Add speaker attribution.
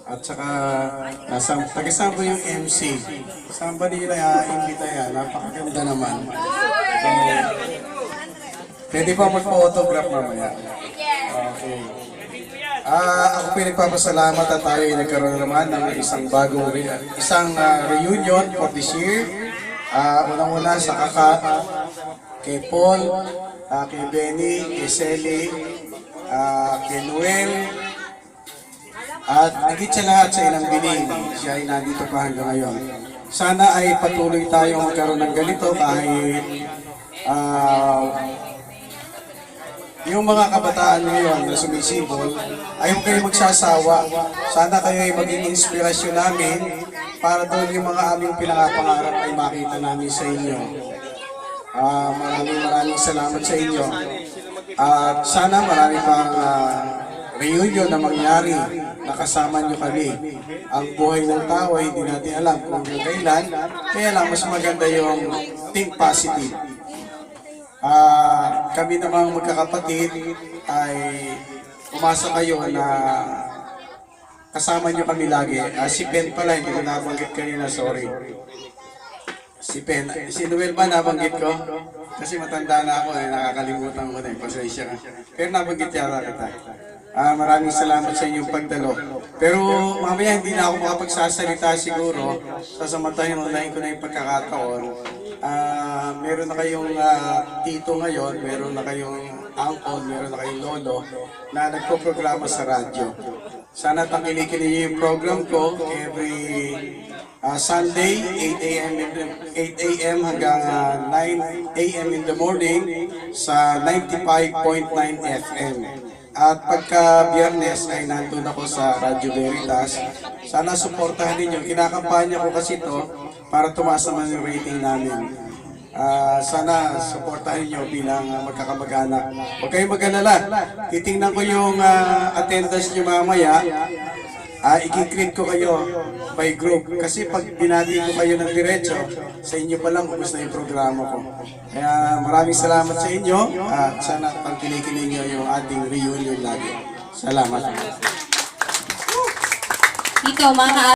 Speaker 1: At saka, taga-samba yung MC. Samba nila, imbita yan. Napakaganda naman. So, pwede pa magpa-autograph mamaya. Okay. Ako pinagpapasalamat at tayo ay nagkaroon naman ng isang bagong reunion for this year. Unang-una sa kay Paul, kay Benny, kay Selly, kay Noel, at higit sa lahat sa ilang bining, siya ay nandito pa hanggang ngayon. Sana ay patuloy tayong magkaroon ng ganito kahit yung mga kabataan ngayon na sumisibol ay huwag kayo magsasawa. Sana kayo ay maging inspirasyon namin para doon yung mga aming pinakapangarap ay makita namin sa inyo. Maraming salamat sa inyo. At sana marami pang reunion na mangyari na kasama nyo kami. Ang buhay ng tao ay hindi natin alam kung kailan, kaya lang mas maganda yung think positive. Kami namang magkakapatid ay umasa kayo na kasama nyo kami lagi. Si Ben pala, hindi ko nabanggit kanina, sorry. Si Ben, si Noel ba nabanggit ko? Kasi matanda na ako, nakakalimutan ko na yung pasensya ka. Pero nabanggit yata kita. Maraming salamat sa inyong pagdalo. Pero mamaya hindi na ako makapagsasalita siguro. Sasamantahin unahin ko na yung pagkakataon. Meron na kayong tito ngayon, meron na kayong uncle, meron na kayong lolo na nagpo-programa sa radyo. Sana tangkilikin niyo yung program ko every Sunday, 8 a.m. hanggang 9 a.m. in the morning sa 95.9 FM. At pagka Biyernes ay nandun ako sa Radyo Veritas. Sana suportahan ninyo. Kinakampanya ko kasi ito para tumaas naman yung rating namin. Sana suportahan niyo bilang magkakamag-anak. Huwag kayong mag-alala. Titingnan ko yung attendance niyo mamaya. I-create ko kayo by group. Kasi pag binati ko kayo ng diretso, sa inyo pa lang ubos na yung programa ko. Kaya maraming salamat sa inyo. At sana pagkilikin ninyo yung ating reunion lagi. Salamat.
Speaker 2: Ikaw, mga